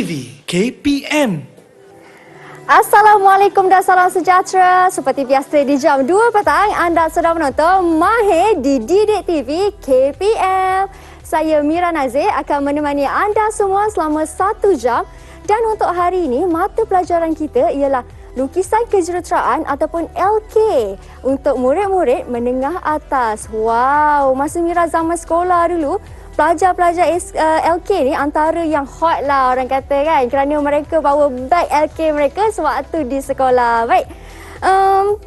TV KPM. Assalamualaikum dan salam sejahtera. Seperti biasa di jam 2 petang, anda sedang menonton Mahir di Didik TV KPM. Saya Mira Nazir akan menemani anda semua selama 1 jam. Dan untuk hari ini, mata pelajaran kita ialah lukisan kejuruteraan ataupun LK untuk murid-murid menengah atas. Wow, masa Mira zaman sekolah dulu, pelajar-pelajar LK ni antara yang hot lah orang kata kan, kerana mereka bawa beg LK mereka sewaktu di sekolah. Baik,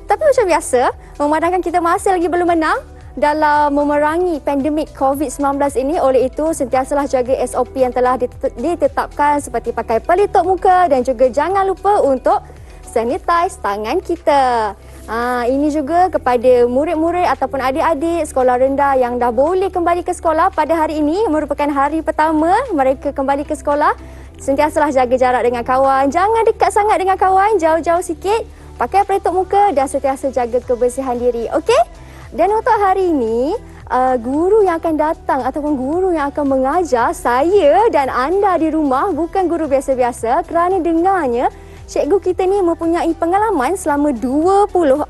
tapi macam biasa, memandangkan kita masih lagi belum menang dalam memerangi pandemik COVID-19 ini. Oleh itu, sentiasalah jaga SOP yang telah ditetapkan seperti pakai pelitup muka dan juga jangan lupa untuk sanitize tangan kita. Ini juga kepada murid-murid ataupun adik-adik sekolah rendah yang dah boleh kembali ke sekolah pada hari ini, merupakan hari pertama mereka kembali ke sekolah. Sentiasalah jaga jarak dengan kawan, jangan dekat sangat dengan kawan, jauh-jauh sikit, pakai pelitup muka dan sentiasa jaga kebersihan diri. Okey? Dan untuk hari ini, guru yang akan datang ataupun guru yang akan mengajar saya dan anda di rumah bukan guru biasa-biasa, kerana dengarnya cikgu kita ni mempunyai pengalaman selama 24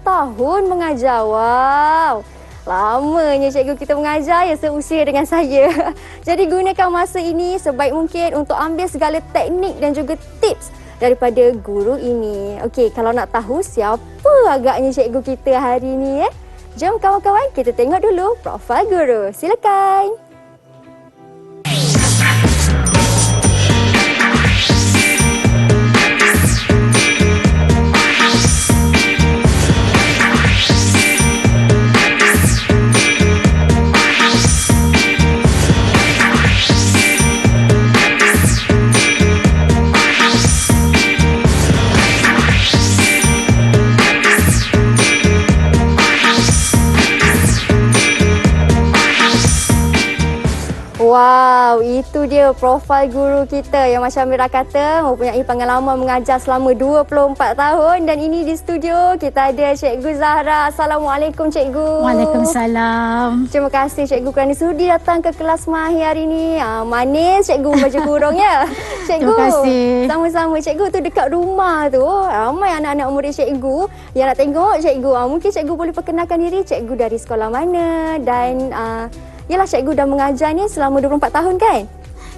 tahun mengajar. Wow, lamanya cikgu kita mengajar, ya seusia dengan saya. Jadi gunakan masa ini sebaik mungkin untuk ambil segala teknik dan juga tips daripada guru ini. Okey, kalau nak tahu siapa agaknya cikgu kita hari ini, jom kawan-kawan kita tengok dulu profil guru. Silakan. Wow, itu dia profil guru kita yang macam Mira kata mempunyai pengalaman mengajar selama 24 tahun. Dan ini di studio kita ada Cikgu Zahra. Assalamualaikum Cikgu. Waalaikumsalam. Terima kasih Cikgu kerana sudi datang ke kelas Mahir hari ini. Manis Cikgu baju kurung ya. Cikgu, terima kasih. Sama-sama Cikgu tu dekat rumah tu ramai anak-anak murid Cikgu yang nak tengok Cikgu. Mungkin Cikgu boleh perkenalkan diri, Cikgu dari sekolah mana dan yalah cikgu dah mengajar ni selama 24 tahun kan?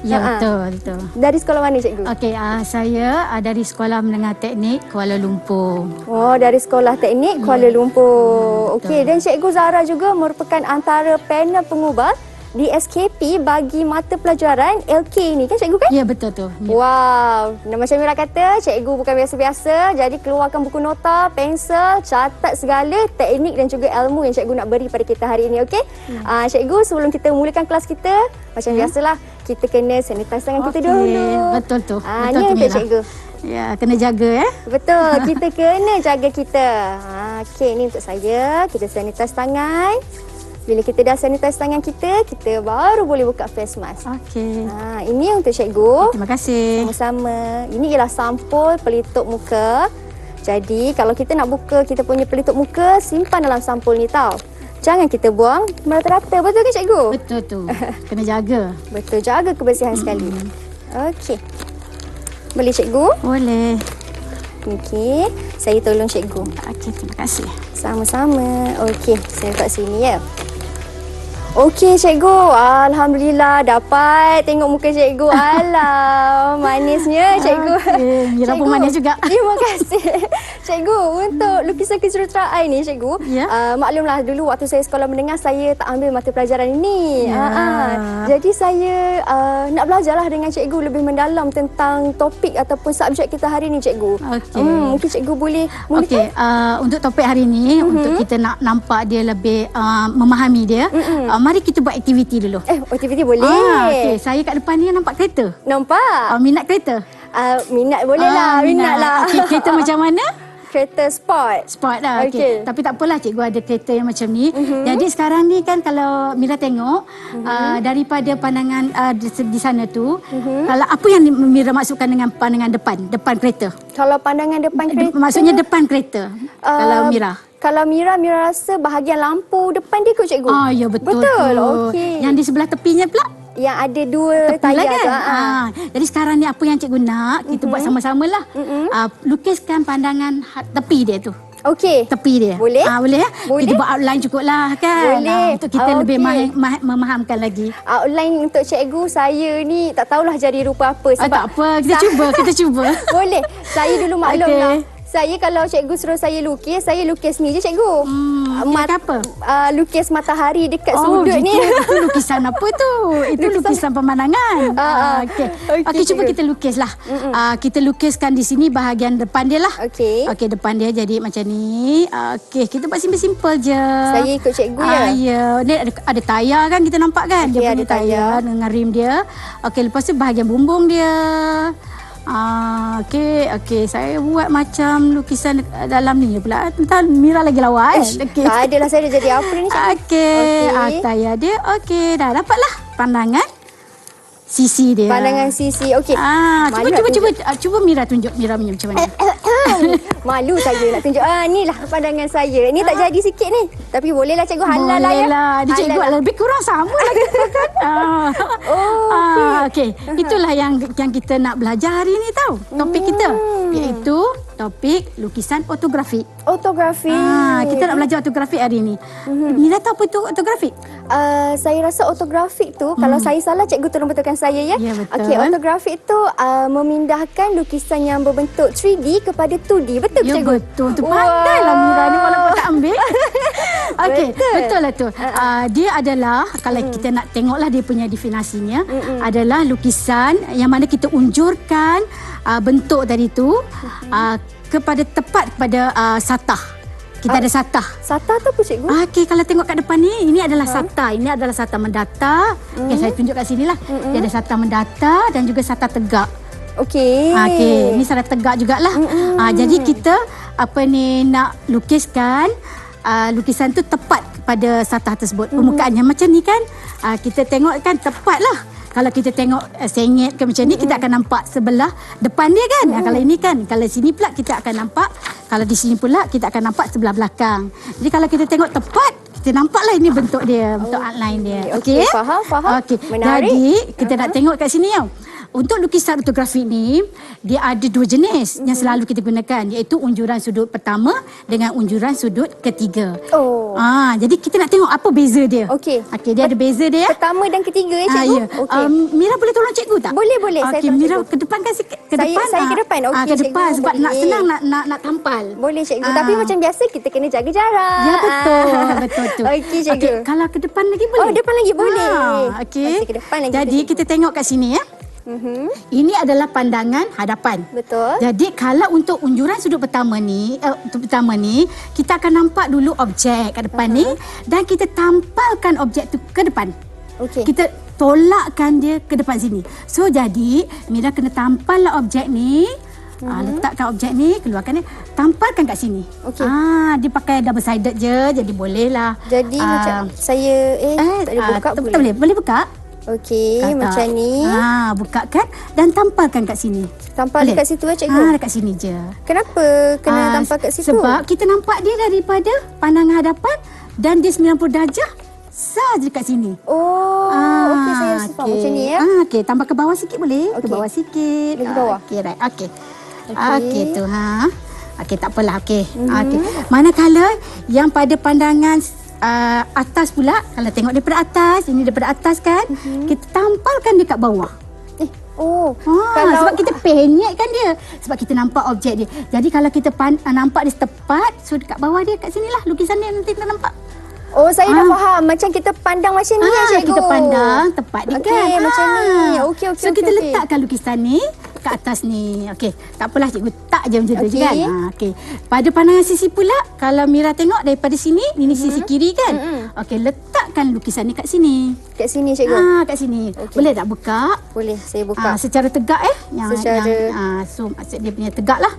Ya, betul. Dari sekolah mana cikgu? Okey, saya dari Sekolah Menengah Teknik Kuala Lumpur. Oh, dari Sekolah Teknik Kuala Lumpur. Okey, dan Cikgu Zahra juga merupakan antara panel pengubah di SKP bagi mata pelajaran LK ni kan cikgu kan? Ya, betul tu. Ya. Wow, macam Mira kata, cikgu bukan biasa-biasa. Jadi keluarkan buku nota, pensel, catat segala teknik dan juga ilmu yang cikgu nak beri pada kita hari ini, okey? Cikgu, sebelum kita mulakan kelas kita, macam biasalah, kita kena sanitize tangan kita dulu. Betul tu. Betul Ni tu, untuk Mira. cikgu. Ya, kena jaga Betul, kita kena jaga kita. Okey, ni untuk saya. Kita sanitize tangan. Bila kita dah sanitize tangan kita, kita baru boleh buka face mask. Okey. Ini untuk cikgu. Terima kasih. Sama-sama. Ini ialah sampul pelitup muka. Jadi, kalau kita nak buka kita punya pelitup muka, simpan dalam sampul ni tau. Jangan kita buang merata-rata. Betul ke cikgu? Betul tu. Kena jaga. Betul, jaga kebersihan sekali. Okey. Boleh cikgu? Boleh. Okey. Saya tolong cikgu. Okey, terima kasih. Sama-sama. Okey, saya letak sini ya. Okey cikgu, alhamdulillah dapat tengok muka cikgu. Alah, manisnya cikgu. Mira pun manis juga. Terima kasih. Cikgu, untuk lukisan kejuruteraan ni cikgu, maklumlah dulu waktu saya sekolah menengah saya tak ambil mata pelajaran ini. Jadi saya nak belajarlah dengan cikgu lebih mendalam tentang topik ataupun subjek kita hari ni cikgu. Mungkin cikgu boleh mulakan? Untuk topik hari ni, untuk kita nak nampak dia lebih memahami dia, mari kita buat aktiviti dulu. Aktiviti boleh. Okay. Saya kat depan ni nampak kereta. Nampak? Minat kereta? Minat boleh lah. Minat lah. Okay, kereta macam mana? Kereta sport. Sport lah. Okay. Tapi tak apalah, cikgu ada kereta yang macam ni. Jadi sekarang ni kan kalau Mira tengok, daripada pandangan di sana tu, kalau apa yang Mira maksudkan dengan pandangan depan kereta? Kalau pandangan depan kereta? Maksudnya depan kereta, kalau Mira. Kalau Mira rasa bahagian lampu depan dia kot cikgu. Ya betul. Betul, tu. okey. Yang di sebelah tepinya pula? yang ada dua tepi lah tayar kan. tu. Jadi sekarang ni apa yang cikgu nak, kita buat sama-sama lah. Lukiskan pandangan tepi dia tu. Okey. Tepi dia. Boleh? Boleh ya? Boleh. Kita buat outline cukup lah kan. Boleh. Untuk kita lebih Okey. memahamkan lagi. Outline untuk cikgu, saya ni tak tahulah jadi rupa apa. Sebab Tak apa, kita cuba. Boleh. Saya dulu maklum Okey. lah. Saya kalau cikgu suruh saya lukis ni je cikgu. Lukis apa? Lukis matahari dekat sudut ni. Itu lukisan apa tu? Itu lukisan pemandangan. Okey. Okey, Okey, cuba cikgu. kita lukis lah. Kita lukiskan di sini bahagian depan dia lah. Okey. Okey, depan dia jadi macam ni. Okey, kita buat simple-simple je. Saya ikut cikgu ya. Ya. Ni ada tayar kan, kita nampak kan? Okey, Dia ada punya tayar. tayar dengan rim dia. Okey, lepas tu bahagian bumbung dia. Okey. Saya buat macam lukisan dalam ni pula. Entah Mira lagi lawa kan? Okey. Tak adalah, saya dah jadi apa ni cikgu. Okey. Tayar dia. Okey, dah dapatlah pandangan sisi dia. Pandangan sisi. Okey. Cuba Mira tunjuk Mira punya macam mana. Malu saya nak tunjuk. Ni lah pandangan saya. Ni tak jadi sikit ni. Tapi bolehlah cikgu, halal lah ya. Bolehlah. Dia cikgu Halal lah. lebih kurang sama lah kita kan. Okey. Itulah yang kita nak belajar hari ni tau. Topik kita iaitu topik lukisan ortografik. Ortografik. Kita nak belajar ortografik hari ni. Mira tahu apa itu ortografik? Saya rasa ortografik tu, kalau saya salah cikgu tolong betulkan saya ya. Ya, betul. Okey, ortografik tu memindahkan lukisan yang berbentuk 3D kepada 2D. Betul Ya cikgu? betul. Tu pandailah Mira ni walaupun tak ambil. Okey, Betul. betul lah tu. Dia adalah kalau kita nak tengoklah dia punya definisinya adalah lukisan yang mana kita unjurkan bentuk tadi tu kepada tepat kepada satah. Kita ada satah. Sata tu apa cikgu? Okey, kalau tengok kat depan ni, ini adalah satah. Ini adalah satah mendatar. Okey, saya tunjuk kat sini lah. Dia ada satah mendatar dan juga satah tegak. Okey. Okey, ini satah tegak jugalah. Jadi kita nak lukiskan lukisan tu tepat pada satah tersebut. Permukaannya macam ni kan. Kita tengok kan tepat lah. Kalau kita tengok sengit ke macam ni, kita akan nampak sebelah depan dia kan. Kalau ini kan, kalau sini pula kita akan nampak, kalau di sini pula kita akan nampak sebelah belakang. Jadi kalau kita tengok tepat, kita nampaklah ini bentuk dia, bentuk outline dia. Okey, faham. Okey. Menarik. Jadi kita nak tengok kat sini tau. Untuk lukisan ortografik ni, dia ada dua jenis yang selalu kita gunakan, iaitu unjuran sudut pertama dengan unjuran sudut ketiga. Jadi kita nak tengok apa beza dia. Okey. Dia ada beza dia. Pertama dan ketiga ya cikgu? Ya. Okey. Mira boleh tolong cikgu tak? Boleh. Saya Okey, tolong Mira cikgu. ke depan kan sikit. Ke Saya- depan. saya ke depan. Okey, ke depan cikgu, sebab nak boleh. senang nak tampal. Boleh cikgu. Tapi macam biasa kita kena jaga jarak. Ya betul tu. Okey cikgu. Okey, kalau ke depan lagi boleh? Depan lagi boleh. Okey. Masih ke depan lagi Jadi tu, cikgu. kita tengok kat sini ya. Ini adalah pandangan hadapan. Betul. Jadi kalau untuk unjuran sudut pertama ni, kita akan nampak dulu objek kat depan ni dan kita tampalkan objek tu ke depan. Okey. Kita tolakkan dia ke depan sini. So jadi Mira kena tampal lah objek ni. Letakkan objek ni, keluarkan ni, tampalkan kat sini. Okey. Dia pakai double sided je, jadi boleh lah. Jadi macam saya tak boleh buka tak boleh. Boleh buka? Okey, Tak. macam ni. Bukakan dan tampalkan kat sini. Tampal Boleh? dekat situ ya cikgu? Dekat sini je. Kenapa kena tampal kat situ? Sebab kita nampak dia daripada pandangan hadapan dan dia 90 darjah saja dekat sini. Okey, saya rasa faham macam ni ya. Okey, tambah ke bawah sikit boleh? Ke Okey. bawah sikit. Lagi bawah? Okey, right. Okey. Okey. Okey tu Okey, tak apalah. Okey. Okey. Manakala yang pada pandangan atas pula, kalau tengok daripada atas, ini daripada atas kan, kita tampalkan dia kat bawah. Kalau Sebab kita penyekkan dia. Sebab kita nampak objek dia. Jadi kalau kita nampak dia tepat, so dekat bawah dia, kat sinilah lukisan dia nanti kita nampak. saya dah faham. Macam kita pandang macam ni ya cikgu. Kita pandang tepat dia Okey, kan. macam ni. Okey. So kita letakkan lukisan ni ke atas ni. Okey, tak apalah cikgu, tak je macam tu je kan. Okey. Pada pandangan sisi pula, kalau Mira tengok daripada sini, ini sisi kiri kan. Okey, letakkan lukisan ni kat sini. Kat sini cikgu. Kat sini. Okey. Boleh tak buka? Boleh, saya buka. Secara tegak so maksud dia punya tegak lah.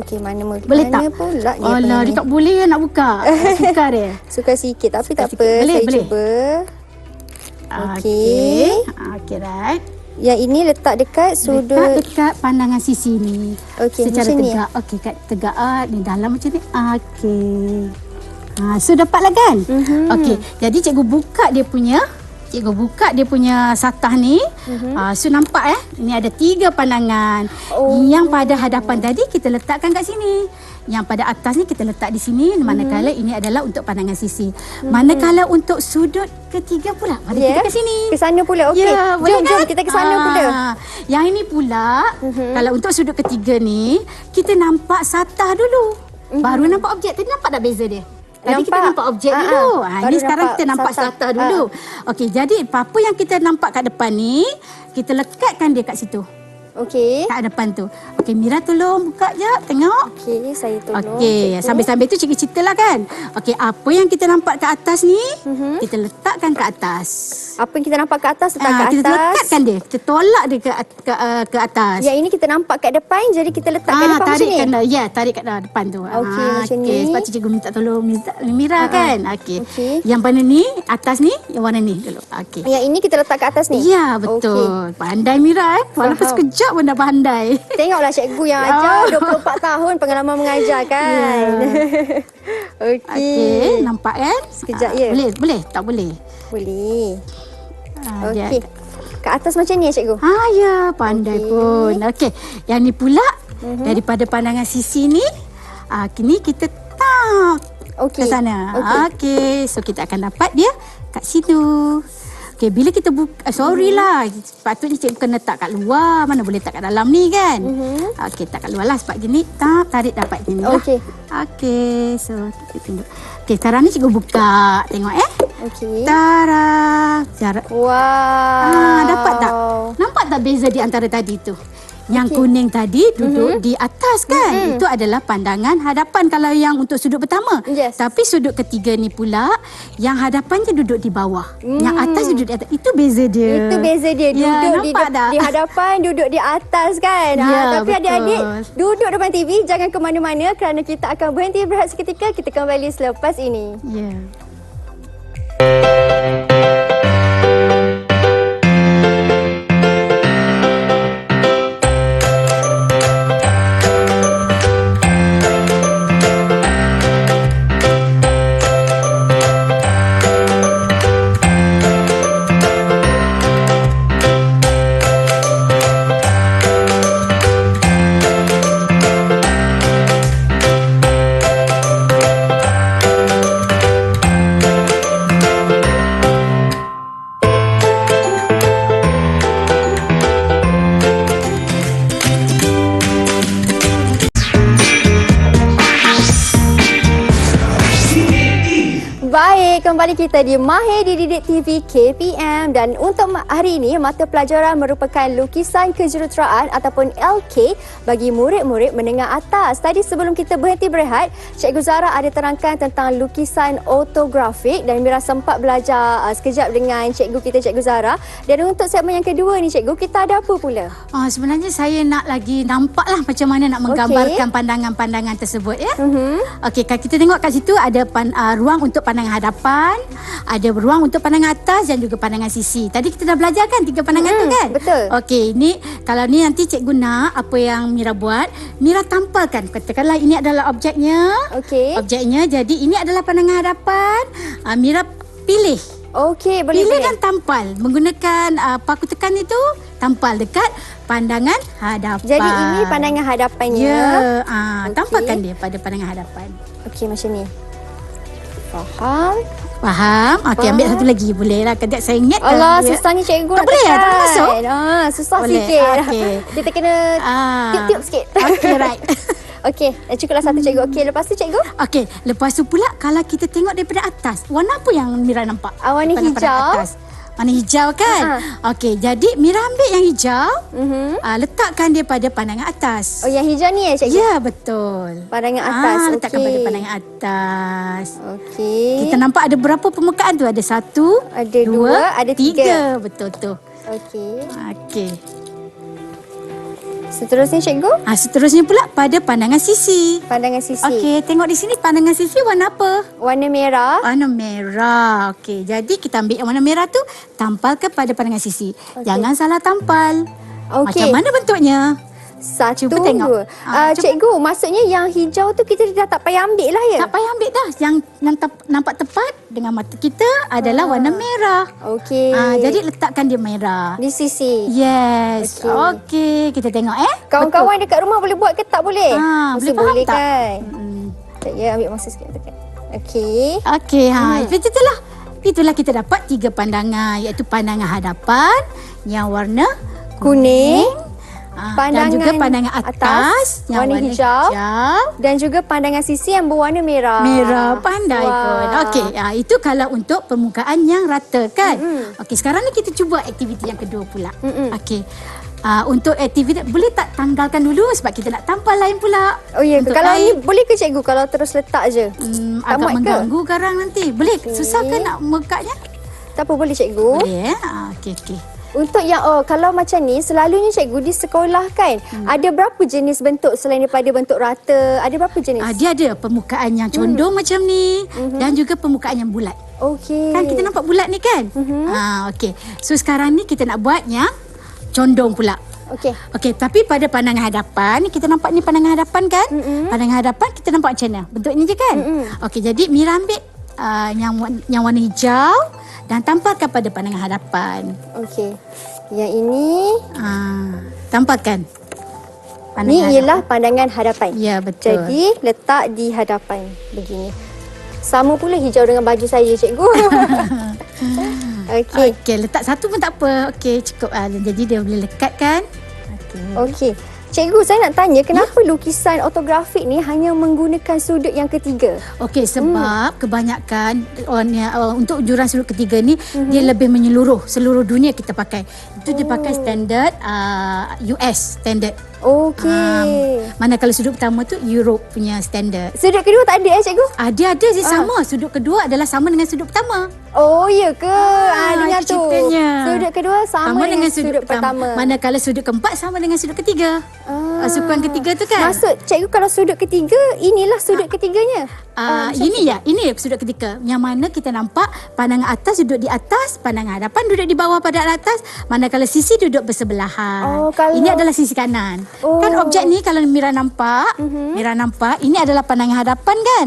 Okey, mana Boleh tak? pula ni? Alah, dia tak boleh nak buka. Suka dia. Suka sikit tapi tak sikit. apa. Boleh, Saya boleh. cuba. Okey. Okey, right. Yang ini letak dekat sudut. Dekat pandangan sisi ni. Okey, secara macam ni. tegak. Okey, kat tegak ni dalam macam ni. Okey. So dapatlah kan? Okey. Jadi cikgu buka dia punya Cikgu buka dia punya satah ni. So nampak ini ada 3 pandangan. Yang pada hadapan tadi kita letakkan kat sini. Yang pada atas ni kita letak di sini. Manakala ini adalah untuk pandangan sisi. Manakala untuk sudut ketiga pula, mari kita ke sini. Ke sana pula. Okey. Ya, boleh Jom kan? kita ke sana pula. Yang ini pula, kalau untuk sudut ketiga ni, kita nampak satah dulu. Baru nampak objek. Tadi nampak tak beza dia? Tadi kita nampak objek dulu. Ini sekarang kita nampak satah dulu. Okey, jadi apa yang kita nampak kat depan ni, kita lekatkan dia kat situ. Okey. Kat depan tu. Okey, Mira tolong buka je, tengok. Okey, saya tolong. Okey, sambil-sambil tu cikgu ceritalah kan. Okey, apa yang kita nampak kat atas ni, kita letakkan kat atas. Apa yang kita nampak kat atas, letak kat Kita atas. lekatkan dia. Kita tolak dia ke atas. Yang ini kita nampak kat depan, jadi kita letak kat depan tarik macam ni. tarik kat depan tu. Okey, macam ni. Sebab tu cikgu minta tolong Mira kan. Okey. Okey. Yang warna ni, atas ni, yang warna ni dulu. Okey. Yang ini kita letak kat atas ni. Ya, betul. Pandai Mira Walaupun Faham. sekejap pun dah pandai. Tengoklah cikgu yang ajar 24 tahun pengalaman mengajar kan. Okey. Okey, nampak kan? Sekejap ya. Boleh, tak boleh. Boleh. Dia- Okey. Kat atas macam ni ya cikgu? Ya, pandai pun. Okey, yang ni pula daripada pandangan sisi ni, kini kita tak Okey. ke sana. Okey, so kita akan dapat dia kat situ. Okey, bila kita buka, sorry lah, patutnya cikgu kena letak kat luar, mana boleh letak kat dalam ni kan. Okey, tak kat luar lah sebab gini, tarik dapat gini lah. Okey. Okey, so kita tengok. Okey, sekarang ni cikgu buka, tengok Okey. Tara. Wow. Dapat tak? Nampak tak beza di antara tadi tu? Yang kuning tadi duduk di atas kan? Itu adalah pandangan hadapan kalau yang untuk sudut pertama. Yes. Tapi sudut ketiga ni pula, yang hadapannya duduk di bawah. Yang atas duduk di atas. Itu beza dia. Itu beza dia. Ya, Duduk nampak tak? di hadapan, duduk di atas kan. Ya, Tapi betul. adik-adik duduk depan TV, jangan ke mana-mana kerana kita akan berhenti berehat seketika. Kita kembali selepas ini. Ya. Baik, kembali kita di Mahir Didik TV KPM dan untuk hari ini mata pelajaran merupakan lukisan kejuruteraan ataupun LK bagi murid-murid menengah atas. Tadi sebelum kita berhenti berehat, Cikgu Zara ada terangkan tentang lukisan ortografik dan Mira sempat belajar sekejap dengan cikgu kita, Cikgu Zara. Dan untuk segmen yang kedua ni cikgu, kita ada apa pula? Sebenarnya saya nak lagi nampaklah macam mana nak menggambarkan pandangan-pandangan tersebut ya. Okey, kalau kita tengok kat situ ada ruang untuk pandangan hadapan, ada ruang untuk pandangan atas dan juga pandangan sisi. Tadi kita dah belajar kan 3 pandangan tu kan? Betul. Okey, ni kalau ni nanti cikgu nak apa yang Mira buat, Mira tampalkan. Katakanlah ini adalah objeknya. Okey. Objeknya, jadi ini adalah pandangan hadapan. Mira pilih. Okey, boleh Pilih boleh. dan tampal. Menggunakan paku tekan itu, tampal dekat pandangan hadapan. Jadi ini pandangan hadapannya. Ya, Okey. tampalkan dia pada pandangan hadapan. Okey, macam ni. Faham? Faham? Okey, ambil satu lagi. Boleh lah. Kejap saya ingat. Alah, susahnya cikgu Tak nak boleh, tekan. tak masuk? Susah Boleh, sikit. okey. Kita kena tiup-tiup sikit. Okey, right. Okey, cukuplah satu cikgu. Okey, lepas tu cikgu? Okey, lepas tu pula kalau kita tengok daripada atas, warna apa yang Mira nampak? Warna Pandangan hijau. atas. Warna hijau kan? Okey, jadi Mira ambil yang hijau, letakkan dia pada pandangan atas. Oh, yang hijau ni ya cikgu? Ya, betul. Pandangan atas. Letakkan Okey. pada pandangan atas. Okey. Kita nampak ada berapa permukaan tu? Ada 1, Ada dua, ada tiga. Betul tu. Okey. Okey. Seterusnya cikgu? Seterusnya pula pada pandangan sisi. Pandangan sisi. Okey, tengok di sini pandangan sisi warna apa? Warna merah. Warna merah. Okey, jadi kita ambil yang warna merah tu, tampal kepada pandangan sisi. Jangan salah tampal. Okey. Macam mana bentuknya? 1, Cuba tengok. 2. Cikgu, maksudnya yang hijau tu kita dah tak payah ambil lah ya? Tak payah ambil dah. Yang nampak tepat dengan mata kita adalah warna merah. Okey. Jadi letakkan dia merah. Di sisi. Yes. Okey. Kita tengok Kawan-kawan dekat rumah boleh buat ke tak boleh? boleh faham boleh tak? kan? Sekejap ya, ambil masa sikit tekan. Okey. Okey, itulah. Itulah kita dapat 3 pandangan, iaitu pandangan hadapan yang warna Kuning. dan juga pandangan atas yang warna hijau. Dan juga pandangan sisi yang berwarna merah. Merah, pandai pun. Okey, itu kalau untuk permukaan yang rata kan. Okey, sekarang ni kita cuba aktiviti yang kedua pula. Okey. Untuk aktiviti boleh tak tanggalkan dulu sebab kita nak tampal lain pula. Oh ya, kalau air. ni boleh ke cikgu kalau terus letak je? Tak Agak muat ke? mengganggu garang nanti. Boleh? Susah ke nak mekatnya? Tak apa, boleh cikgu. Boleh okey. Untuk yang kalau macam ni selalunya cikgu di sekolah kan ada berapa jenis bentuk selain daripada bentuk rata? Ada berapa jenis? Dia ada permukaan yang condong macam ni dan juga permukaan yang bulat. Okey. Kan kita nampak bulat ni kan? Okey. So sekarang ni kita nak buat yang condong pula. Okey. Okey, tapi pada pandangan hadapan, kita nampak ni pandangan hadapan kan? Pandangan hadapan kita nampak macam mana? Bentuk ni je kan? Okey, jadi Mira ambil yang warna hijau dan tampalkan pada pandangan hadapan. Okey. Yang ini Tampalkan. ni ialah pandangan hadapan. Ya, betul. Jadi letak di hadapan begini. Sama pula hijau dengan baju saya cikgu. Okey. Okey, letak satu pun tak apa. Okey, cukup. Jadi dia boleh lekat kan? Okey. Cikgu, saya nak tanya kenapa lukisan ortografik ni hanya menggunakan sudut yang ketiga? Okey, sebab kebanyakan untuk juran sudut ketiga ni dia lebih menyeluruh, seluruh dunia kita pakai. Itu dia pakai standard US standard. Okey. Manakala sudut pertama tu Europe punya standard. Sudut kedua tak ada cikgu? Ada je sama. Sudut kedua adalah sama dengan sudut pertama. Oh, ya ke? Dengar itu tu. ceritanya. Sudut kedua sama dengan sudut pertama. Manakala sudut keempat sama dengan sudut ketiga. Sukuan ketiga tu kan? Maksud cikgu kalau sudut ketiga, inilah sudut ketiganya. Ini sudut ketiga. Yang mana kita nampak pandangan atas duduk di atas, pandangan hadapan duduk di bawah pandangan atas, manakala sisi duduk bersebelahan. Ini adalah sisi kanan. Kan objek ni kalau Mira nampak, Mira nampak ini adalah pandangan hadapan kan?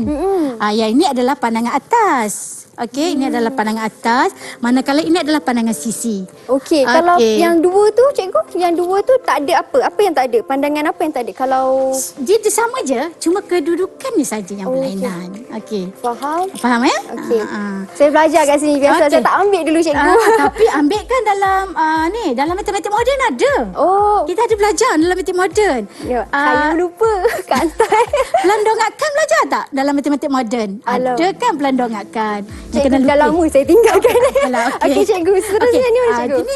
Yang ini adalah pandangan atas. Okey, ini adalah pandangan atas, manakala ini adalah pandangan sisi. Okey, kalau yang dua tu cikgu, yang dua tu tak ada apa? Apa yang tak ada? Pandangan apa yang tak ada? Kalau dia sama je, cuma kedudukan ni saja yang berlainan. Okey. Faham? Faham ya? Okey. Saya belajar kat sini biasa saya tak ambil dulu cikgu. Tapi ambil kan dalam dalam matematik moden ada. Kita ada belajar dalam matematik moden. Ya, saya lupa kantai. Pelandongakan belajar tak dalam matematik moden? Ada kan pelandongakan. Cikgu dah lama saya tinggalkan. Okey cikgu, seterusnya ni mana cikgu? Ini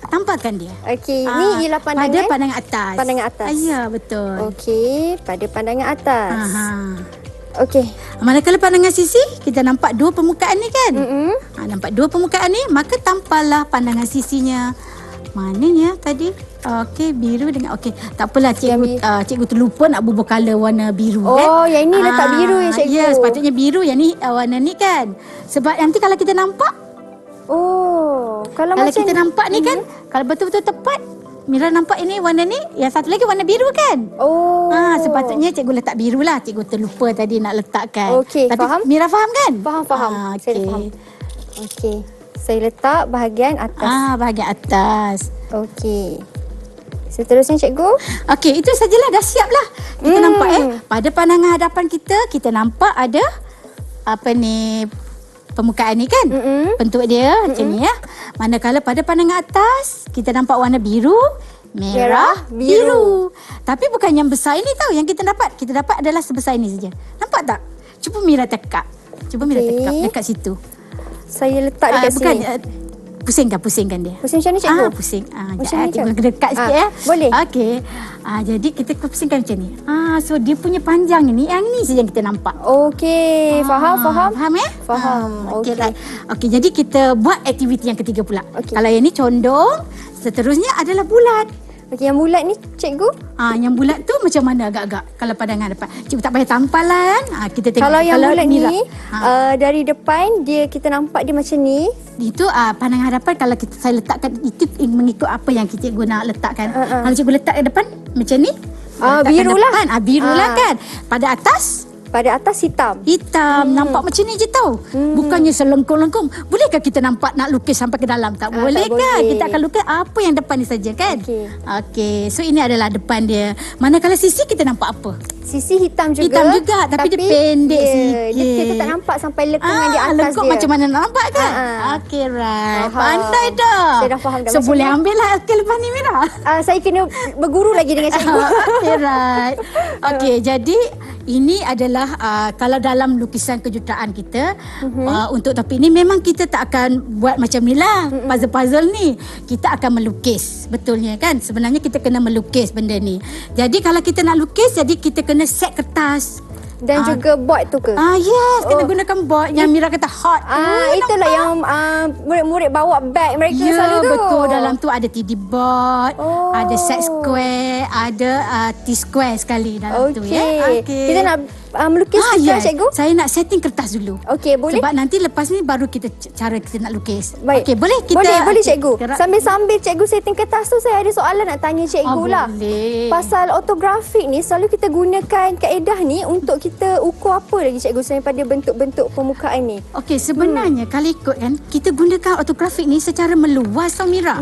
tampalkan dia. Okey, ni ialah pandangan pada pandangan atas. Pandangan atas. Ya, betul. Okey, pada pandangan atas. Okey. Manakala pandangan sisi, kita nampak dua permukaan ni kan? Nampak dua permukaan ni, maka tampallah pandangan sisinya. Mananya tadi? Okey, biru dengan tak apalah cikgu terlupa nak bubuh color warna biru kan. Yang ini letak biru ya cikgu. Ya, sepatutnya biru, yang ni warna ni kan. Sebab nanti kalau kita nampak kalau kita nampak ni kan, kalau betul-betul tepat Mira nampak ini warna ni, yang satu lagi warna biru kan? Sepatutnya cikgu letak biru lah. Cikgu terlupa tadi nak letakkan. Okey, tapi faham? Mira faham kan? Faham. Saya faham. Okey. Saya letak bahagian atas. Bahagian atas. Okey. Seterusnya cikgu. Okey, itu sajalah, dah siap lah. Kita nampak pada pandangan hadapan kita nampak ada permukaan ni kan? Bentuk dia macam ni ya. Manakala pada pandangan atas kita nampak warna biru, merah, biru. Tapi bukan yang besar ini tau yang kita dapat. Kita dapat adalah sebesar ini saja. Nampak tak? Cuba Mira tekap. Tekap dekat situ. Saya letak dekat sini. Pusingkan dia. Pusing macam ni cikgu? Pusing. Macam ni Cikgu dekat sikit ya. Boleh. Okey. Jadi kita pusingkan macam ni. So dia punya panjang ni, yang ni saja yang kita nampak. Okey, faham. Faham ya? Faham. Okey, right. Okey, jadi kita buat aktiviti yang ketiga pula. Okey. Kalau yang ni condong, seterusnya adalah bulat. Okey, yang bulat ni cikgu? Yang bulat tu macam mana agak-agak kalau pandangan depan. Cikgu tak payah tampalan. Kita tengok. Kalau yang bulat Mira. ni dari depan kita nampak dia macam ni. Itu pandangan hadapan kalau saya letakkan itu mengikut apa yang cikgu nak letakkan. Kalau cikgu letak ke depan macam ni. Biru lah. Biru lah kan. Pada atas hitam. Nampak macam ni je tau. Bukannya selengkung-lengkung. Bolehkah kita nampak nak lukis sampai ke dalam? Tak boleh tak kan? boleh. Kita akan lukis apa yang depan ni saja kan? Okey. So ini adalah depan dia. Manakala sisi kita nampak apa? Sisi hitam juga. Hitam juga tapi dia pendek sikit. Kita tak nampak sampai lekungan di atas lengkung dia. macam mana nak nampak kan? Okey, right. Pandai dah. Saya dah faham dah. So Macam boleh ni. ambil lah skill lepas ni Mira. Saya kena berguru lagi dengan cikgu. Okey, right. Okey, jadi ini adalah kalau dalam lukisan kejutaan kita untuk topik ni memang kita tak akan buat macam ni lah puzzle-puzzle ni. Kita akan melukis betulnya kan. Sebenarnya kita kena melukis benda ni. Jadi kalau kita nak lukis jadi kita kena set kertas. Dan juga board tu ke? Yes, kena gunakan board yang Mira kata hot. Itulah yang murid-murid bawa beg mereka selalu tu. Betul. Dalam tu ada TD board, ada set square, ada T-square sekali dalam tu ya. Okey. Kita nak melukis kita cikgu? Saya nak setting kertas dulu. Okey, boleh? Sebab nanti lepas ni baru cara kita nak lukis. Baik. Okey, boleh kita Boleh cikgu. Sambil-sambil cikgu setting kertas tu saya ada soalan nak tanya cikgu lah. Boleh. Pasal ortografik ni selalu kita gunakan kaedah ni untuk kita ukur apa lagi cikgu selain pada bentuk-bentuk permukaan ni? Okey, sebenarnya kalau ikut kan kita gunakan ortografik ni secara meluas tau Mira.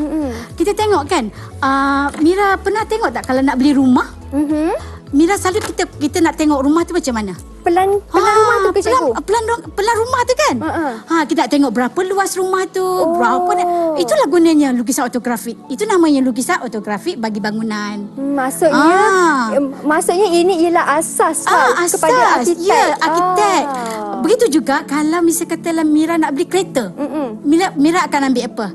Kita tengok kan, Mira pernah tengok tak kalau nak beli rumah? Mira selalu kita nak tengok rumah tu macam mana? Pelan rumah tu ke cikgu? Pelan rumah tu kan? Kita nak tengok berapa luas rumah tu, berapa itulah gunanya lukisan ortografik. Itu namanya lukisan ortografik bagi bangunan. Maksudnya ini ialah asas kepada arkitek. Ya, arkitek. Begitu juga kalau misalnya katalah Mira nak beli kereta. Mira akan ambil apa?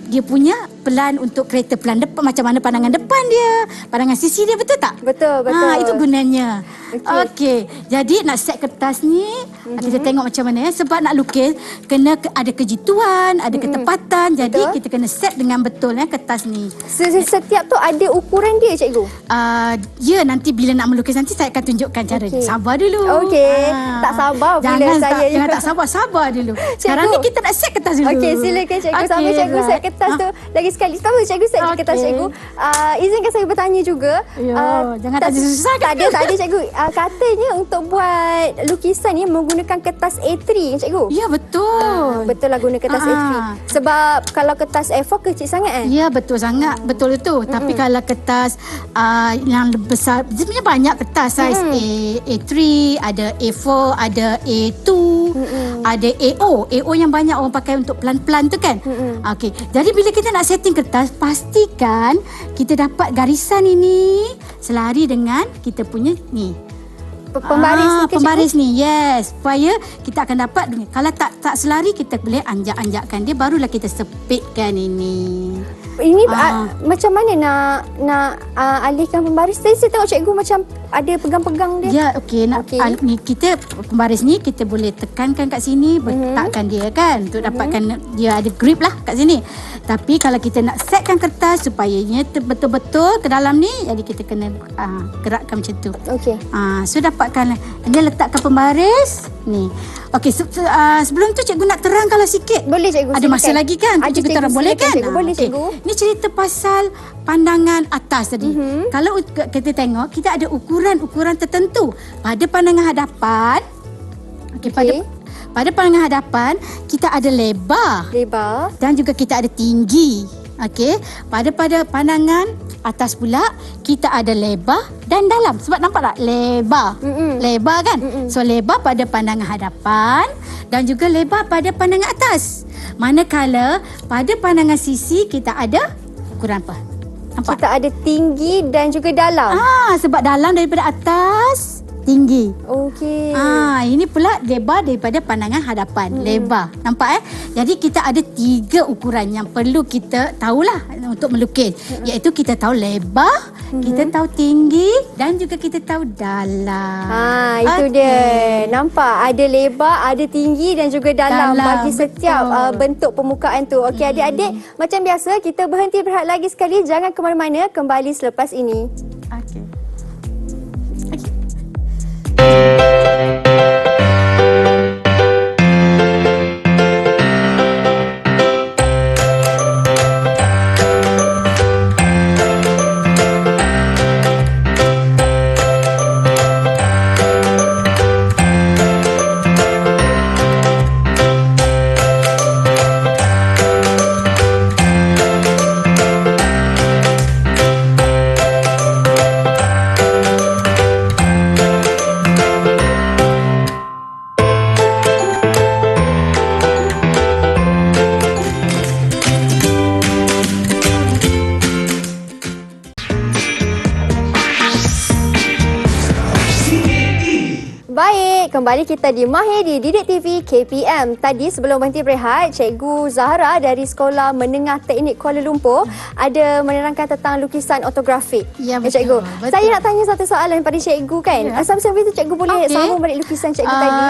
Dia punya pelan untuk kereta, pelan depan, macam mana pandangan depan dia, pandangan sisi dia, betul tak? Betul. Itu gunanya. Okey. Jadi nak set kertas ni, kita tengok macam mana ya. Sebab nak lukis kena ada kejituan, ada ketepatan. Jadi kita kena set dengan betul ya kertas ni. Setiap tu ada ukuran dia cikgu? Ya, nanti bila nak melukis nanti saya akan tunjukkan cara. Sabar dulu. Okey. Tak sabar bila saya. Jangan tak sabar dulu. Sekarang ni kita nak set kertas dulu. Okey, silakan cikgu. Sambil cikgu set kertas tu lagi sekali. Tahu cikgu set kertas cikgu. Izinkan saya bertanya juga. Jangan tak susah kan? Tak ada cikgu. Katanya untuk buat lukisan ni menggunakan kertas A3 cikgu. Ya, betul. Betul lah guna kertas A3. Sebab kalau kertas A4 kecil sangat kan? Ya, betul sangat. Betul itu. Tapi kalau kertas yang besar, sebenarnya banyak kertas saiz A3, ada A4, ada A2, ada AO. AO yang banyak orang pakai untuk pelan-pelan tu kan? Okey. Jadi bila kita nak setting kertas, pastikan kita dapat garisan ini selari dengan kita punya ni. Pembaris ni, yes. Supaya kita akan dapat, kalau tak selari kita boleh anjak-anjakkan dia, barulah kita sepitkan ini. Ini macam mana nak alihkan pembaris? Saya tengok cikgu macam ada pegang-pegang dia. Ya, okey. Ni kita pembaris ni kita boleh tekankan kat sini, letakkan dia kan untuk dapatkan dia ada grip lah kat sini. Tapi kalau kita nak setkan kertas supaya ia betul-betul ke dalam ni, jadi kita kena gerakkan macam tu. Okey. So dapatkan dia letakkan pembaris ni. Okey, sebelum tu cikgu nak terangkanlah sikit. Boleh cikgu. Ada masa lagi kan? Ada Cikgu terang boleh kan? Cikgu. Boleh cikgu. Ni cerita pasal pandangan atas tadi. Kalau kita tengok, kita ada ukuran-ukuran tertentu pada pandangan hadapan. Okey, pada pandangan hadapan kita ada lebar dan juga kita ada tinggi. Okey, pada pandangan atas pula kita ada lebar dan dalam. Sebab nampak tak lebar? Lebar kan? So lebar pada pandangan hadapan dan juga lebar pada pandangan atas. Manakala pada pandangan sisi kita ada ukuran apa? Nampak? Kita ada tinggi dan juga dalam. Sebab dalam daripada atas, tinggi. Okey. Ini pula lebar daripada pandangan hadapan. Lebar. Nampak Jadi kita ada 3 ukuran yang perlu kita tahulah untuk melukis. Iaitu kita tahu lebar, kita tahu tinggi dan juga kita tahu dalam. Itu dia. Nampak ada lebar, ada tinggi dan juga dalam bagi setiap bentuk permukaan tu. Okey adik-adik, macam biasa kita berhenti berehat lagi sekali. Jangan ke mana-mana, kembali selepas ini. Okey. adik-adik, kembali kita di Mahir di Didik TV KPM. Tadi sebelum berhenti berehat, Cikgu Zahra dari Sekolah Menengah Teknik Kuala Lumpur ada menerangkan tentang lukisan ortografik. Ya, Cikgu. betul. Saya nak tanya satu soalan pada Cikgu kan. Ya. Sampai-sampai tu Cikgu boleh sambung balik lukisan Cikgu tadi.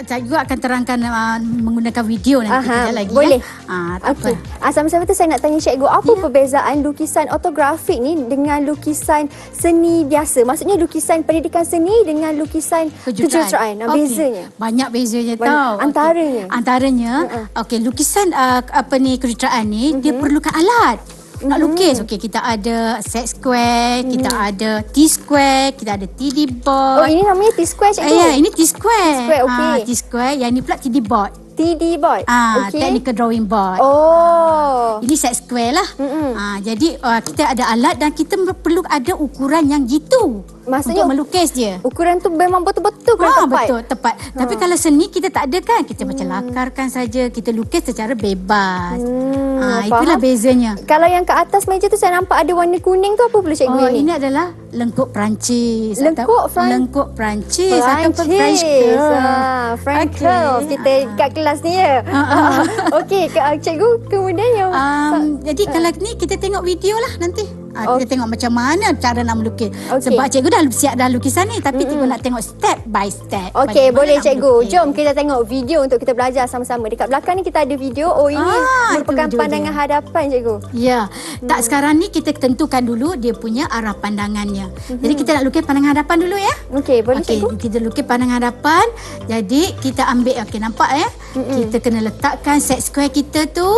Cikgu akan terangkan menggunakan video nanti kejap lagi. Boleh. Tak Okey. apa. Sampai-sampai tu saya nak tanya Cikgu, apa perbezaan lukisan ortografik ni dengan lukisan seni biasa? Maksudnya lukisan pendidikan seni dengan lukisan kejuruteraan. Okey. Bezanya. Banyak bezanya Banyak. tau. Antaranya? Okey. Antaranya, okey, lukisan kejuruteraan ni dia perlukan alat. Nak lukis, okey, kita ada set square, kita ada T-square, kita ada TD board. Oh, ini namanya T-square, Cikgu? Ya, ini T-square. T-square, okey. T-square, yang ni pula TD board. TD board. Okey. Technical drawing board. Oh. Ini set square lah. Jadi kita ada alat dan kita perlu ada ukuran yang jitu. Maksudnya untuk melukis dia. ukuran tu memang betul-betul tepat. Betul, tepat. Tapi kalau seni kita tak ada kan. Kita macam lakarkan saja. Kita lukis secara bebas. Itulah bezanya. Kalau yang ke atas meja tu saya nampak ada warna kuning tu, apa pula Cikgu Ini adalah lengkuk Perancis. Lengkuk Perancis. Ataupun French curl. French curl. Kita kat kelas ni ya. Okey, Cikgu kemudian yang jadi kalau ni kita tengok video lah nanti. Kita tengok macam mana cara nak melukis. Sebab cikgu dah siap dah lukisan ni, tapi cikgu nak tengok step by step. Okey, boleh Cikgu. Jom kita tengok video untuk kita belajar sama-sama. Dekat belakang ni kita ada video. Oh, ini merupakan pandangan hadapan, Cikgu. Ya. Tak, sekarang ni kita tentukan dulu dia punya arah pandangannya. Jadi kita nak lukis pandangan hadapan dulu ya. Okey, boleh Cikgu. Kita lukis pandangan hadapan. Jadi kita ambil, nampak ya. Kita kena letakkan set square kita tu.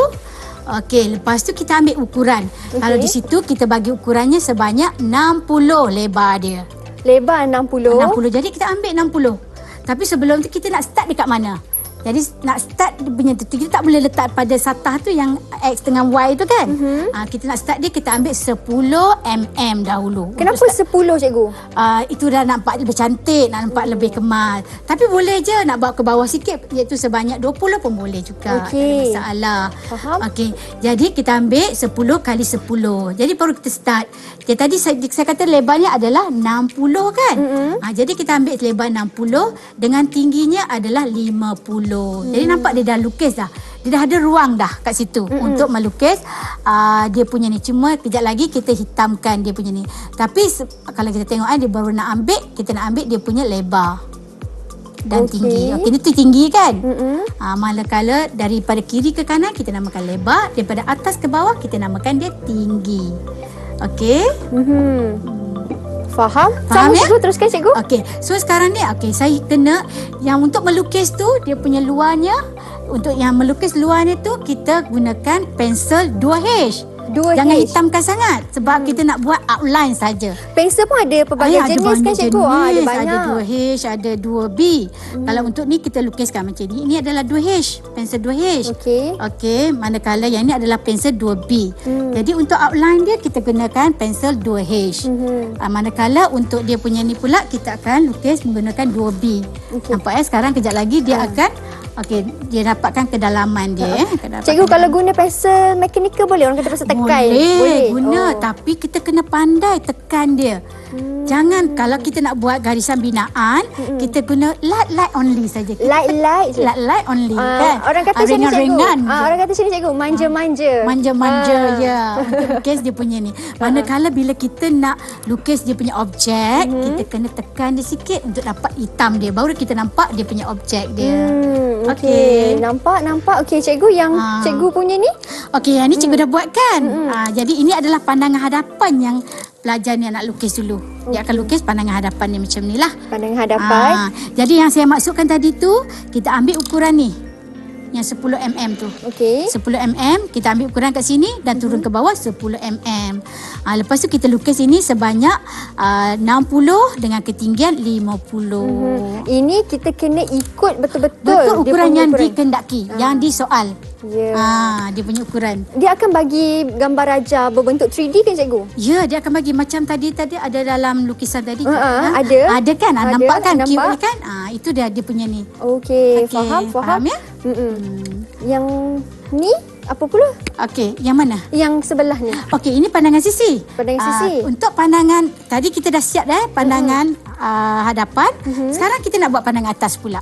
Okey, lepas tu kita ambil ukuran. Kalau di situ kita bagi ukurannya sebanyak 60 lebar dia. Lebar 60. 60. Jadi kita ambil 60. Tapi sebelum tu kita nak start dekat mana? Jadi nak start dia punya tu, kita tak boleh letak pada satah tu yang X dengan Y tu kan. Kita nak start dia, kita ambil 10 mm dahulu. Kenapa 10, Cikgu? Itu dah nampak lebih cantik, nak nampak lebih kemas. Tapi boleh je nak bawa ke bawah sikit, iaitu sebanyak 20 pun boleh juga. Tak ada masalah. Faham. Okey. Jadi kita ambil 10 kali 10. Jadi baru kita start. Okay, tadi saya kata lebarnya adalah 60 kan. Jadi kita ambil lebar 60 dengan tingginya adalah 50. Jadi nampak dia dah lukis dah. Dia dah ada ruang dah kat situ untuk melukis dia punya ni. Cuma kejap lagi kita hitamkan dia punya ni. Tapi kalau kita tengok dia baru nak ambil, kita nak ambil dia punya lebar dan tinggi. Okey, itu tinggi kan? Manakala daripada kiri ke kanan kita namakan lebar, daripada atas ke bawah kita namakan dia tinggi. Okey? Faham Faham ya? Cikgu, teruskan Cikgu. Okey, so sekarang ni saya kena yang untuk melukis tu dia punya luarnya, untuk yang melukis luarnya tu kita gunakan pensel 2H. 2H. Jangan hitamkan sangat sebab kita nak buat outline saja. Pensel pun ada pelbagai jenis kan Cikgu? Ada banyak. Ada 2H, ada 2B. Kalau untuk ni kita lukiskan macam ni. Ini adalah 2H, pensel 2H. Okey, manakala yang ni adalah pensel 2B. Jadi untuk outline dia kita gunakan pensel 2H. Manakala untuk dia punya ni pula kita akan lukis menggunakan 2B. Nampak sekarang kejap lagi dia akan dia dapatkan kedalaman dia. Cikgu, kalau guna pensel mekanikal boleh? Orang kata pensel tekan. Boleh guna, tapi kita kena pandai tekan dia. Jangan kalau kita nak buat garisan binaan, kita guna light only saja. Light only kan. Orang kata sini Cikgu. Ringan. Orang kata sini Cikgu, manja-manja. Manja-manja ya. Untuk lukis dia punya ni. Manakala bila kita nak lukis dia punya objek, kita kena tekan dia sikit untuk dapat hitam dia. Baru kita nampak dia punya objek dia. Okey. Nampak. Okey, Cikgu, yang Cikgu punya ni? Okey, yang ni Cikgu dah buat kan. Jadi ini adalah pandangan hadapan yang pelajar ni nak lukis dulu. Dia akan lukis pandangan hadapan ni macam ni lah. Pandangan hadapan. Jadi yang saya maksudkan tadi tu, kita ambil ukuran ni. Yang 10 mm tu. Okey. 10 mm, kita ambil ukuran kat sini dan turun ke bawah 10 mm. Lepas tu kita lukis ini sebanyak 60 dengan ketinggian 50. Ini kita kena ikut betul-betul. Betul ukuran yang dikehendaki, yang disoal. Dia punya ukuran. Dia akan bagi gambar raja berbentuk 3D kan Cikgu? Ya, dia akan bagi macam tadi ada dalam lukisan tadi. Ada. Ada kan? Nampak kan? Nampak. Kan? Itu dia punya ni. Okey, faham. Faham ya? Yang ni? Apa pula? Okey, yang mana? Yang sebelah ni. Okey, ini pandangan sisi. Pandangan sisi. Untuk pandangan, tadi kita dah siap dah pandangan hadapan. Sekarang kita nak buat pandangan atas pula.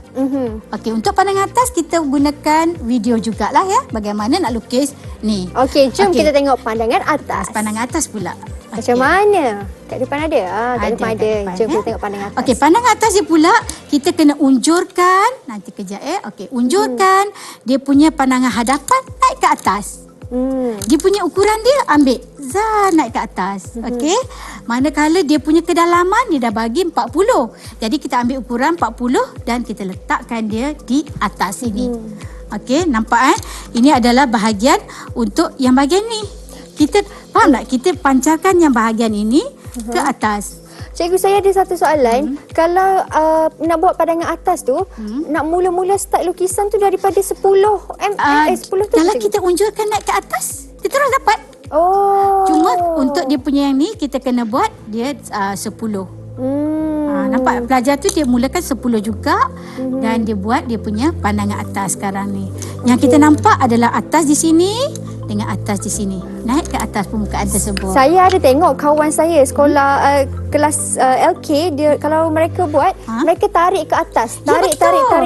Okey, untuk pandangan atas kita gunakan video jugalah ya. Bagaimana nak lukis ni. Okey, jom kita tengok pandangan atas. Pandangan atas pula. Macam mana? Kat depan ada? Kat depan ada. Jom kita tengok pandangan atas. Okey, pandangan atas dia pula kita kena unjurkan. Nanti kejap Okey, unjurkan dia punya pandangan hadapan naik ke atas. Dia punya ukuran dia ambil naik ke atas. Okey. Manakala dia punya kedalaman dia dah bagi 40. Jadi kita ambil ukuran 40 dan kita letakkan dia di atas ini. Okey, nampak Ini adalah bahagian untuk yang bahagian ni. Kita faham tak? Kita pancarkan yang bahagian ini ke atas. Cikgu, saya ada satu soalan. Kalau nak buat pandangan atas tu, nak mula-mula start lukisan tu daripada 10 10 tu. Kalau cikgu? kita unjurkan naik ke atas, kita terus dapat. Oh. Cuma untuk dia punya yang ni kita kena buat dia 10. Nampak pelajar tu dia mulakan 10 juga dan dia buat dia punya pandangan atas sekarang ni. Yang kita nampak adalah atas di sini dengan atas di sini. Naik ke atas permukaan tersebut. Saya ada tengok kawan saya sekolah kelas LK, dia kalau mereka buat, mereka tarik ke atas. Tarik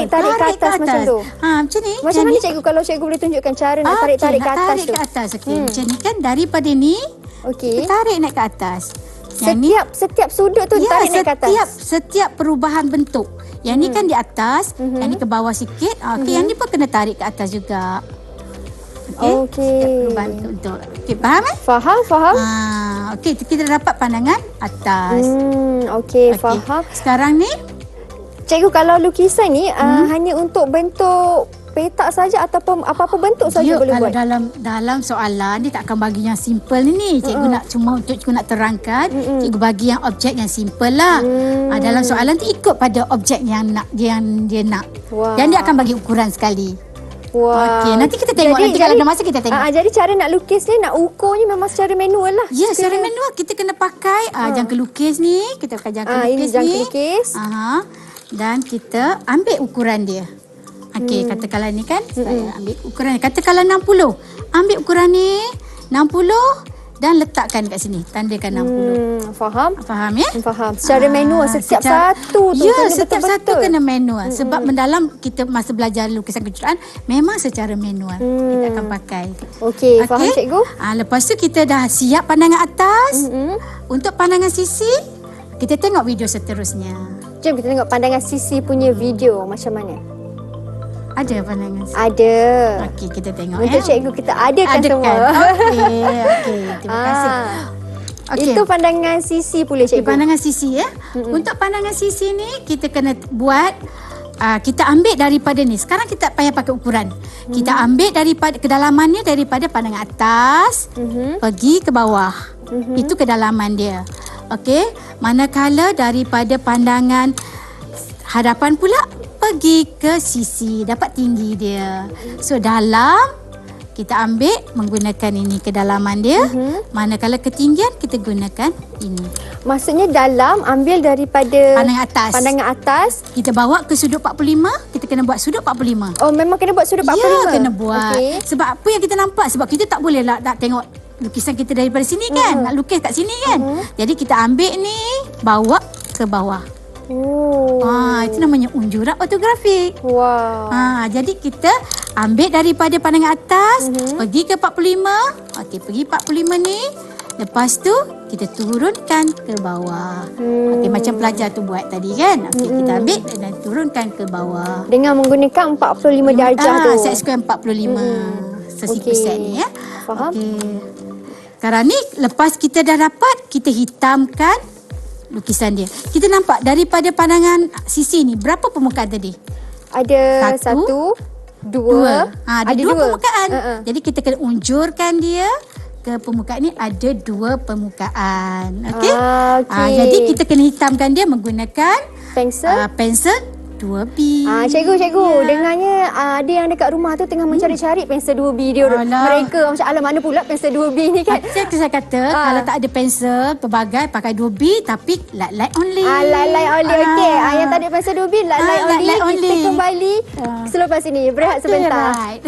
ke atas macam tu. Macam ni. Macam mana cikgu, kalau cikgu boleh tunjukkan cara nak tarik ke atas tarik tu? ke atas. Okey, macam ni kan daripada ni Okey. kita tarik naik ke atas. Setiap sudut tu tarik naik ke atas. Setiap perubahan bentuk. Yang ni kan di atas, yang ni ke bawah sikit. Okey, yang ni pun kena tarik ke atas juga. Okey. Setiap perubahan bentuk. Okey, faham Faham. Okey, kita dapat pandangan atas. Okey, faham. Sekarang ni Cikgu, kalau lukisan ni hanya untuk bentuk petak saja ataupun apa-apa bentuk saja boleh kalau buat? dalam soalan dia tak akan bagi yang simple ni. Cikgu nak cuma untuk cikgu nak terangkan, cikgu bagi yang objek yang simple lah. Dalam soalan tu ikut pada objek yang dia nak. Wah. Dan dia akan bagi ukuran sekali. Wah. Okey, nanti kita tengok. Nanti kalau ada masa kita tengok. Jadi cara nak lukis ni, nak ukurnya memang secara manual lah. Ya, secara manual kita kena pakai jangka lukis ni. Kita pakai jangka lukis ini ni. jangka lukis. Dan kita ambil ukuran dia. Okey, katakanlah ni kan, saya ambil ukuran ni. Katakanlah 60. Ambil ukuran ni 60 dan letakkan kat sini. Tandakan 60. Faham? Faham ya? Faham. Secara manual setiap satu tu ya, kena setiap betul-betul. satu kena manual. Sebab mendalam kita masa belajar lukisan kejuruteraan memang secara manual kita akan pakai. Okey, faham cikgu? Lepas tu kita dah siap pandangan atas. Untuk pandangan sisi, kita tengok video seterusnya. Jom kita tengok pandangan sisi punya video macam mana. Ada pandangan sisi? Ada. Okey, kita tengok Untuk cikgu kita adakan semua. Okey, terima kasih. Okay. Itu pandangan sisi pula cikgu. Pandangan sisi ya. Untuk pandangan sisi ni kita kena buat kita ambil daripada ni. Sekarang kita payah pakai ukuran. Kita ambil daripada kedalamannya daripada pandangan atas pergi ke bawah. Itu kedalaman dia. Okey, manakala daripada pandangan hadapan pula pergi ke sisi, dapat tinggi dia. So dalam kita ambil menggunakan ini kedalaman dia. Manakala ketinggian kita gunakan ini. Maksudnya dalam ambil daripada pandangan atas. Kita bawa ke sudut 45, kita kena buat sudut 45. Oh, memang kena buat sudut 45. Ya, kena buat. Okay. Sebab apa yang kita nampak, sebab kita tak boleh lah nak tengok lukisan kita daripada sini kan, nak lukis kat sini kan. Jadi kita ambil ni, bawa ke bawah. Itu namanya unjuran ortografik. Wow. Jadi kita ambil daripada pandangan atas, pergi ke 45. Okey, pergi 45 ni. Lepas tu kita turunkan ke bawah. Okey, macam pelajar tu buat tadi kan. Okey, kita ambil dan turunkan ke bawah. Dengan menggunakan 45 darjah tu. Set square 45. Sesiku set ni ya. Faham. Okey. Sekarang ni lepas kita dah dapat, kita hitamkan lukisan dia. Kita nampak daripada pandangan sisi ni berapa permukaan tadi? Ada satu, dua. Ada dua permukaan. Jadi kita kena unjurkan dia ke permukaan ni, ada dua permukaan. Okey. Jadi kita kena hitamkan dia menggunakan pensel 2B. Cikgu, dengarnya ada yang dekat rumah tu tengah mencari-cari pensel 2B dia. Mereka macam alam mana pula pensel 2B ni kan? Saya kata kalau tak ada pensel pelbagai pakai 2B tapi light only. Light only. Okey. Yang tak ada pensel 2B light only. Kita kembali selepas ini. Berehat sebentar. Right.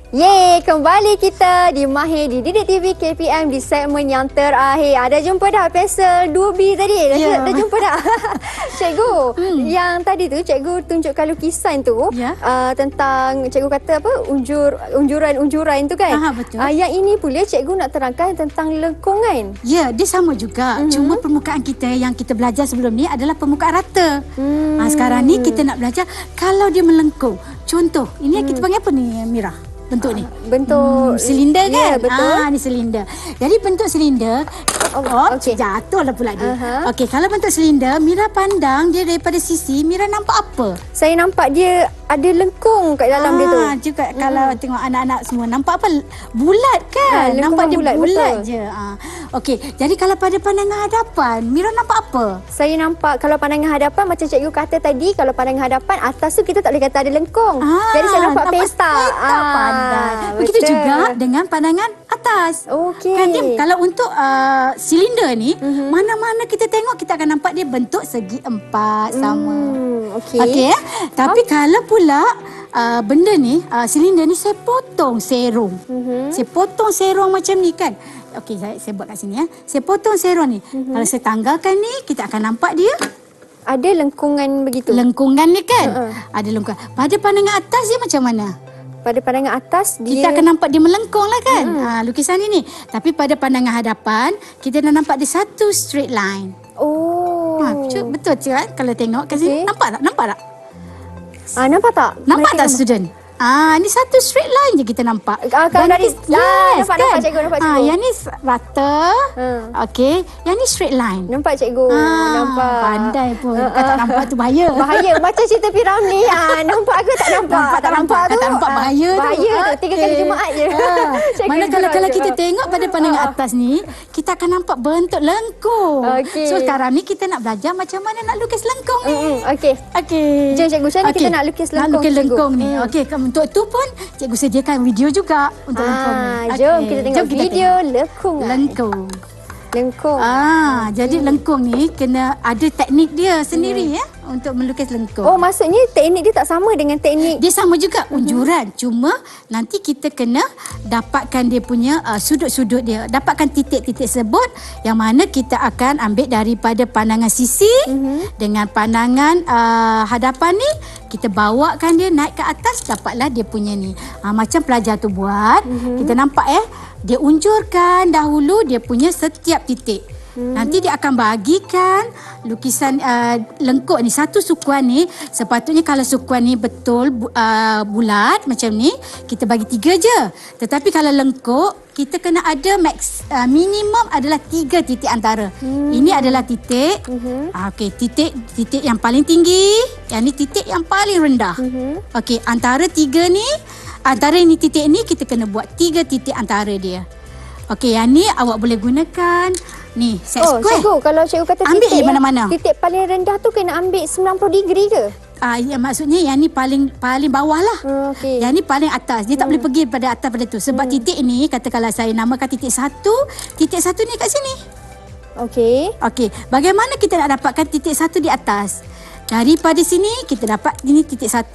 Yeay, kembali kita di Mahir di Didik TV KPM di segmen yang terakhir. Ada jumpa dah pensel 2B tadi? Dah jumpa dah? Cikgu, yang tadi tu cikgu tunjukkan lukisan tu tentang, cikgu kata apa, unjuran-unjuran tu kan? Betul. Yang ini pula cikgu nak terangkan tentang lengkungan. Ya, dia sama juga. Cuma permukaan kita yang kita belajar sebelum ni adalah permukaan rata. Sekarang ni kita nak belajar kalau dia melengkung. Contoh, ini yang kita panggil apa ni, Mira? Bentuk ni. Bentuk silinder kan? Ya, betul. Ni silinder. Jadi bentuk silinder, okey. jatuhlah pula dia. Okey, kalau bentuk silinder, Mira pandang dia daripada sisi, Mira nampak apa? Saya nampak dia ada lengkung kat dalam dia tu. Juga kalau tengok anak-anak semua nampak apa? Bulat kan? Nampak dia bulat je. Okey, jadi kalau pada pandangan hadapan, Mira nampak apa? Saya nampak kalau pandangan hadapan macam cikgu kata tadi, kalau pandangan hadapan atas tu kita tak boleh kata ada lengkung. Jadi saya nampak pesta. Begitu juga dengan pandangan atas. Okey. Kan dia, kalau untuk silinder ni, mana-mana kita tengok kita akan nampak dia bentuk segi empat sama. Okey. Okey. Tapi kalau pula benda ni, silinder ni saya potong serong. Saya potong serong macam ni kan. Okey, saya buat kat sini ya. Saya potong serong ni. Kalau saya tanggalkan ni, kita akan nampak dia ada lengkungan begitu. lengkungan ni kan. Ada lengkungan. Pada pandangan atas dia macam mana? Pada pandangan atas dia, kita akan nampak dia melengkung lah kan. Lukisan ini. Tapi pada pandangan hadapan, kita dah nampak dia satu straight line. Betul kan kalau tengok kat sini. Nampak tak? Nampak tak? Nampak tak? Nampak tak student? Ni satu straight line je kita nampak. Kalau dari nampak cikgu, nampak cikgu. Yang ni rata. Okey, yang ni straight line. Nampak cikgu. Nampak. Pandai pun. Kau tak nampak tu bahaya. Bahaya macam cerita Firaun ni. Nampak ke tak nampak? Tak nampak tu. Tak nampak bahaya tu. Bahaya tu. 3 kali Jumaat je. Mana kalau kita tengok pada pandangan atas ni, kita akan nampak bentuk lengkung. So sekarang ni kita nak belajar macam mana nak lukis lengkung ni. Okey. Okey. Jom cikgu, macam mana kita nak lukis lengkung? Nak lukis lengkung ni. Okey, untuk itu pun cikgu sediakan video juga untuk lengkung ni. Jom kita tengok video lengkung. Jadi lengkung ni kena ada teknik dia sendiri ya untuk melukis lengkung. Maksudnya teknik dia tak sama dengan teknik. Dia sama juga unjuran. Cuma nanti kita kena dapatkan dia punya sudut-sudut dia. Dapatkan titik-titik sebut yang mana kita akan ambil daripada pandangan sisi dengan pandangan hadapan ni. Kita bawakan dia naik ke atas, dapatlah dia punya ni. Macam pelajar tu buat. Kita nampak dia unjurkan dahulu dia punya setiap titik. Nanti dia akan bahagikan lukisan lengkuk ni. Satu sukuan ni, sepatutnya kalau sukuan ni betul bulat macam ni, kita bagi 3 je. Tetapi kalau lengkuk, kita kena ada minimum adalah 3 titik antara. Ini adalah titik. Okey, titik yang paling tinggi, yang ni titik yang paling rendah. Okey, antara 3 ni, antara ini titik ni kita kena buat 3 titik antara dia. Okey, yang ni awak boleh gunakan ni set square. Cikgu, kalau cikgu kata ambil titik mana-mana. Titik paling rendah tu kena ambil 90 degree ke? Ya, maksudnya yang ni paling bawah lah. Okey. Yang ni paling atas. Dia tak boleh pergi pada atas pada tu. Sebab titik ni, katakanlah saya namakan titik 1. Titik 1 ni kat sini. Okey. Bagaimana kita nak dapatkan titik 1 di atas? Daripada sini kita dapat ini titik 1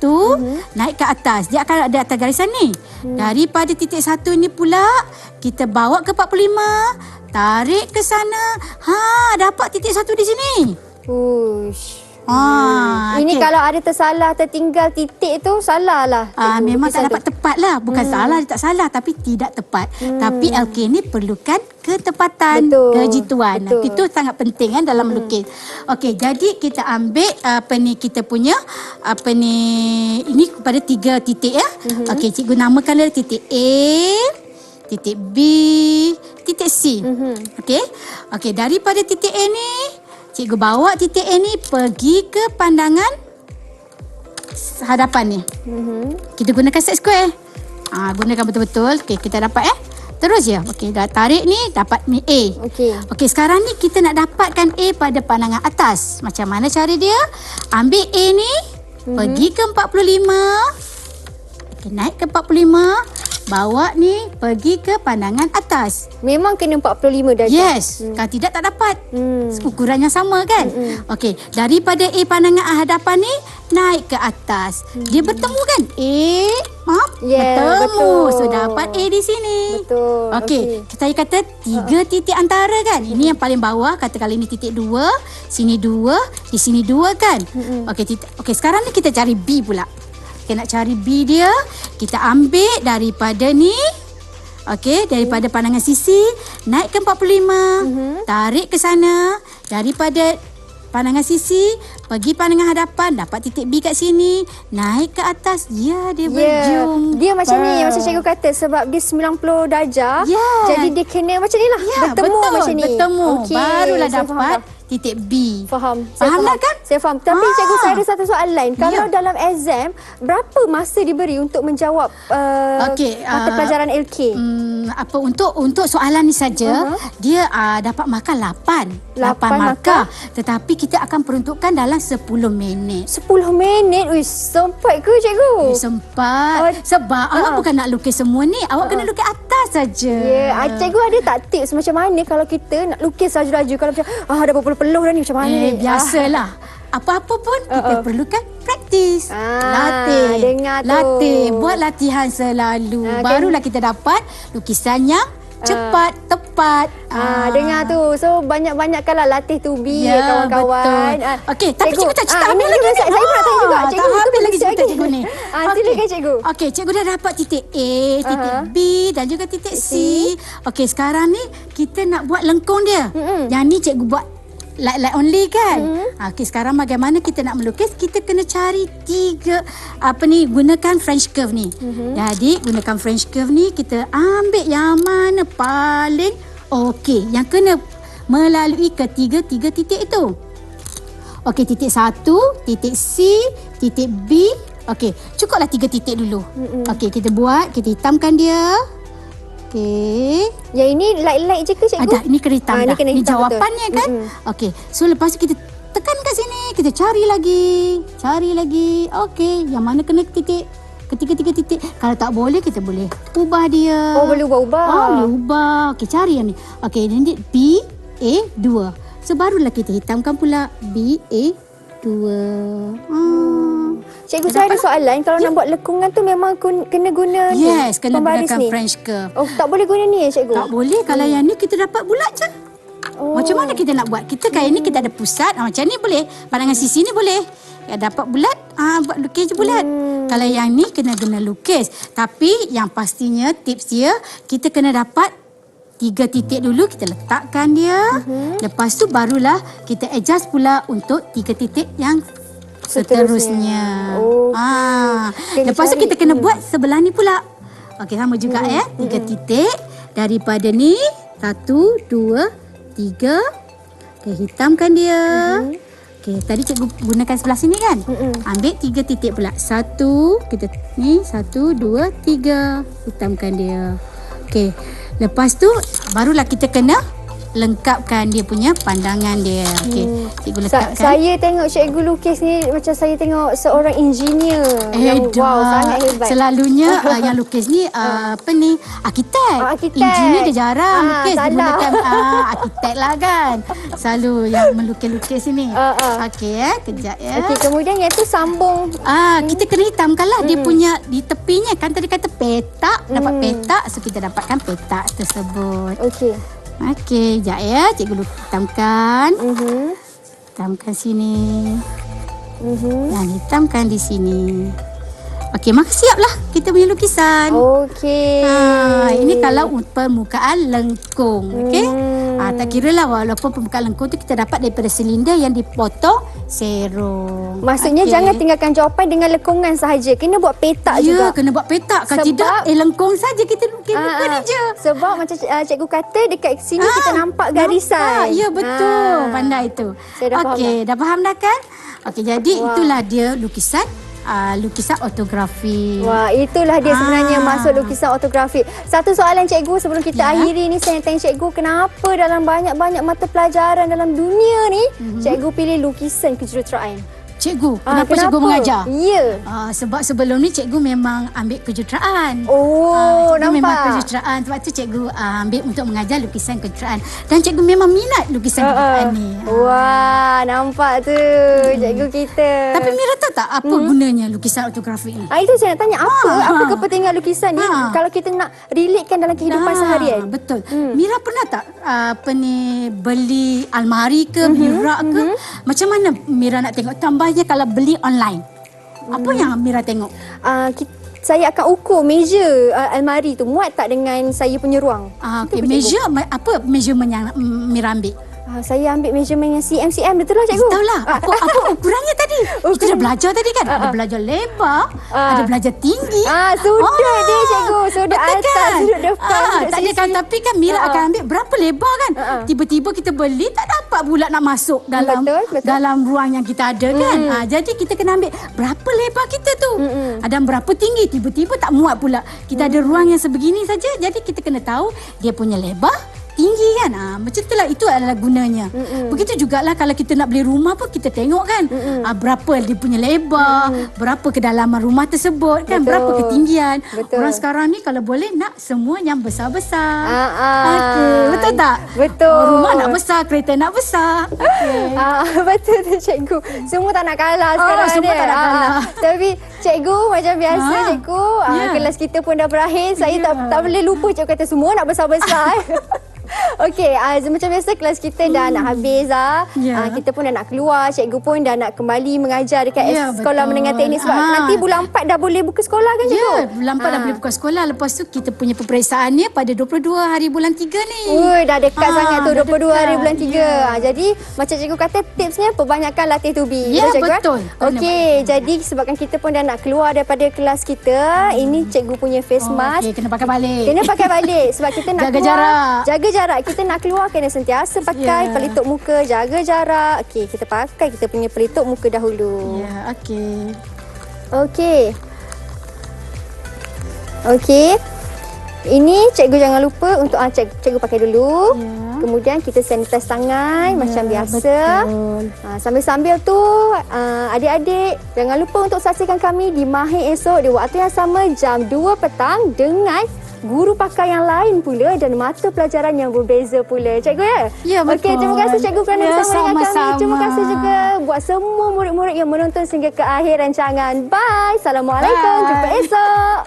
naik ke atas. Dia akan ada atas garisan ni. Daripada titik 1 ni pula kita bawa ke 45, tarik ke sana. Dapat titik 1 di sini. Ini kalau ada tersalah, tertinggal titik tu, salah lah. Memang tak dapat tepat lah. Bukan salah, dia tak salah. Tapi tidak tepat. Tapi LK ni perlukan ketepatan, kejituan. Itu sangat penting kan dalam melukis. Okey, jadi kita ambil kita punya ini pada 3 titik ya. Okey, cikgu namakan dia titik A, titik B, titik C. Okey, daripada titik A ni, cikgu bawa titik A ni pergi ke pandangan hadapan ni. Kita gunakan set square. Gunakan betul-betul. Okey, kita dapat terus je. Okey, dah tarik ni, dapat ni A. Okey, sekarang ni kita nak dapatkan A pada pandangan atas. Macam mana cara dia? Ambil A ni, pergi ke 45. Okey, naik ke 45. bawa ni pergi ke pandangan atas. Memang kena 45 darjah. Yes, kalau tidak tak dapat. Ukurannya sama kan? Okey, daripada A pandangan hadapan ni naik ke atas. Dia bertemu kan? Yeah, bertemu. betul. So dapat A di sini. Betul. Okey, kita kata 3 titik antara kan? Ini yang paling bawah, katakan ini titik 2, sini 2, di sini 2 kan? Okey, sekarang ni kita cari B pula. Kita nak cari B dia, kita ambil daripada ni. Okey, daripada pandangan sisi naik ke 45, tarik ke sana, daripada pandangan sisi pergi pandangan hadapan, dapat titik B kat sini, naik ke atas, dia berjumpa. Dia macam ni, macam cikgu kata, sebab dia 90 darjah. Jadi dia kena macam ni lah, bertemu betul, macam ni. Bertemu, Okey, barulah saya dapat titik B. Faham. Faham tak kan? Saya faham. Tapi cikgu, saya ada satu soalan. Kalau dalam exam, berapa masa diberi untuk menjawab mata pelajaran LK? Apa untuk soalan ni saja, dia dapat markah 8 markah. Tetapi kita akan peruntukkan dalam 10 minit. 10 minit? Uish, sempat ke cikgu? Sempat. Sebab awak bukan nak lukis semua ni, awak kena lukis atas saja. Cikgu ada tak tips macam mana kalau kita nak lukis laju-laju? Kalau macam, dah berpuluh peluh dah ni, macam mana ni? Biasalah. Apa-apa pun kita perlukan praktis. Dengar tu. Latih. Buat latihan selalu. Barulah kita dapat lukisan yang cepat, tepat. Dengar tu. So, banyak-banyakkanlah latih tu B, kawan-kawan. Okey, tapi cikgu tak cerita habis ini lagi ni. Saya pun nak tanya juga. Cikgu, tak habis lagi cerita cikgu ni. Silakan cikgu. Okey, cikgu dah dapat titik A, titik B dan juga titik C. Okey, sekarang ni kita nak buat lengkung dia. Yang ni cikgu buat light only kan. Okey, sekarang bagaimana kita nak melukis? Kita kena cari gunakan French curve ni. Jadi gunakan French curve ni, kita ambil yang mana paling okey, yang kena melalui ketiga titik itu. Okey, titik 1, titik C, titik B. Okey, cukuplah 3 titik dulu. Okey, kita hitamkan dia. Okey. Yang ini light je ke cikgu? Ada, ini kena hitam dah. Ini jawapannya betul. kan? Okey. So lepas tu kita tekan kat sini, kita cari lagi. Okey, yang mana kena titik? Ketiga titik. Kalau tak boleh, kita boleh ubah dia. Boleh ubah. Boleh ubah. Okey, cari yang ni. Okey, ini B A 2. So barulah kita hitamkan pula B A 2. Cikgu, saya ada soalan. Kalau nak buat lekungan tu memang kena guna kena pembaris gunakan ni. French curve. Tak boleh guna ni cikgu? Tak boleh. Kalau yang ni kita dapat bulat je. Macam mana kita nak buat? Kita kayak ni kita ada pusat. Macam ni boleh. Pandangan sisi ni boleh. Dapat bulat, buat lukis je bulat. Kalau yang ni kena lukis. Tapi yang pastinya tips dia, kita kena dapat 3 titik dulu, kita letakkan dia. Lepas tu barulah kita adjust pula untuk 3 titik yang seterusnya. Lepas tu kita kena buat sebelah ni pula. Okey, sama juga 3 titik. Daripada ni 1, 2, 3. Okey, hitamkan dia. Okey, tadi cikgu gunakan sebelah sini kan? Ambil 3 titik pula. 1, kita ni 1, 2, 3. Hitamkan dia. Okey. Lepas tu barulah kita kena lengkapkan dia punya pandangan dia. Okey, cikgu letakkan. Saya tengok cikgu lukis ni macam saya tengok seorang engineer. Wow, sangat hebat. Selalunya yang lukis ni arkitek. Engineer dia jarang lukis. Dia gunakan arkitek lah kan. Selalu yang melukis-lukis ni. Okey, kejap ya. Okey, kemudian yang tu sambung. Kita kena hitamkan lah dia punya di tepinya. Kan tadi kata petak, dapat petak. So kita dapatkan petak tersebut. Okey. Okey, sekejap ya. Cikgu hitamkan. Hitamkan sini. Dan hitamkan di sini. Okey, maka siaplah kita punya lukisan. Okey. Ini kalau permukaan lengkung. Okey. Tak kira lah walaupun permukaan lengkung tu kita dapat daripada silinder yang dipotong serong. Maksudnya jangan tinggalkan jawapan dengan lengkungan sahaja. Kena buat petak juga. Ya, kena buat petak. Kalau tidak, lengkung saja kita lukis muka ni je. Sebab macam cikgu kata dekat sini kita nampak garisan. Ya, betul. Pandai tu. Saya dah faham. Okey, dah faham dah kan? Okey, jadi itulah dia lukisan ortografi. Wah, itulah dia sebenarnya masuk lukisan ortografi. Satu soalan cikgu sebelum kita akhiri ni, saya nak tanya cikgu, kenapa dalam banyak-banyak mata pelajaran dalam dunia ni cikgu pilih lukisan kejuruteraan? Cikgu, kenapa cikgu mengajar? Ya. Sebab sebelum ni cikgu memang ambil kejuruteraan. cikgu memang nampak. kejuruteraan. Sebab tu cikgu ambil untuk mengajar lukisan kejuruteraan. Dan cikgu memang minat lukisan kejuruteraan ni. Wah, nampak tu cikgu kita. Tapi Mira tahu tak apa gunanya lukisan ortografik ni? Itu saya nak tanya, apa kepentingan lukisan ni kalau kita nak relatekan dalam kehidupan seharian? Betul. Mira pernah tak beli almari ke, birak ke? Macam mana Mira nak tengok? Tambahnya kalau beli online. Apa yang Mira tengok? Saya akan ukur meja almari tu muat tak dengan saya punya ruang. Okay. Apa measurement yang Mira ambil? Saya ambil measurement yang cm, betul lah cikgu? Tahu lah. Apa ukurannya tadi? Kita dah belajar tadi kan? Ada belajar lebar, ada belajar tinggi. Sudah dia cikgu. Sudut atas, kan? sudut depan, sudut tak ada sisi. kan? Tapi kan Mira akan ambil berapa lebar kan? Tiba-tiba kita beli, tak dapat pula nak masuk dalam Betul. dalam ruang yang kita ada kan? Jadi kita kena ambil berapa lebar kita tu. Dan berapa tinggi. Tiba-tiba tak muat pula. Kita ada ruang yang sebegini saja. Jadi kita kena tahu dia punya lebar, tinggi kan. Macam itulah, itu adalah gunanya. Begitu jugalah kalau kita nak beli rumah pun kita tengok kan. Berapa dia punya lebar, berapa kedalaman rumah tersebut kan, berapa ketinggian. Orang sekarang ni kalau boleh nak semua yang besar-besar. Betul tak? Betul. Rumah nak besar, kereta nak besar. Betul tu cikgu. Semua tak nak kalah sekarang ni. Semua tak nak kalah. Tapi cikgu macam biasa cikgu, kelas kita pun dah berakhir. Saya tak boleh lupa cikgu kata semua nak besar-besar. Okey, macam biasa kelas kita dah nak habis kita pun dah nak keluar, cikgu pun dah nak kembali mengajar dekat sekolah menengah teknik sebab nanti bulan 4 dah boleh buka sekolah kan cikgu? Ya, bulan 4 dah boleh buka sekolah. Lepas tu kita punya peperiksaannya pada 22 hari bulan 3 ni. Dah dekat sangat tu 22 dekat. hari bulan 3. Jadi macam cikgu kata tipsnya perbanyakkan latih to be. Ya, cikgu, betul. Okey, jadi sebabkan kita pun dah nak keluar daripada kelas kita, ini cikgu punya face mask. Kena pakai balik. Kena pakai balik sebab kita nak Jaga keluar. jarak. Jaga jarak. Kita nak keluar kena sentiasa pakai pelitup muka, jaga jarak. Okey, kita pakai kita punya pelitup muka dahulu. Ya, okey. Okey. Ini cikgu jangan lupa untuk cikgu pakai dulu. Kemudian kita sanitize tangan macam biasa. Sambil-sambil tu adik-adik jangan lupa untuk saksikan kami di Mahir esok di waktu yang sama jam 2 petang dengan guru pakar yang lain pula dan mata pelajaran yang berbeza pula. Cikgu ya? Ya, betul. Okey, terima kasih cikgu kerana bersama dengan kami. sama-sama. Terima kasih juga buat semua murid-murid yang menonton sehingga ke akhir rancangan. Bye. Assalamualaikum. Bye. Jumpa esok.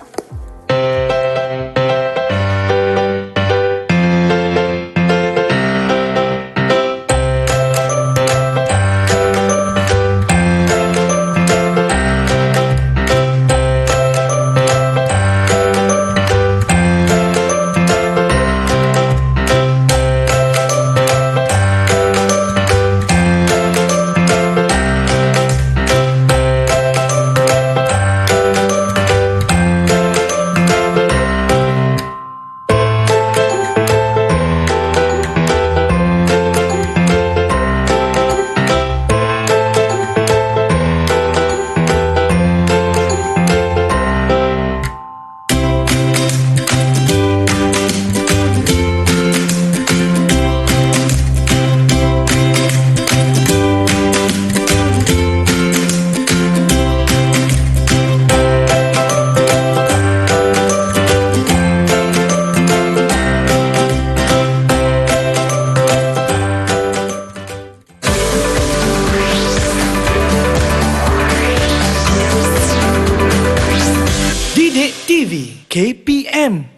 Didik TV KPM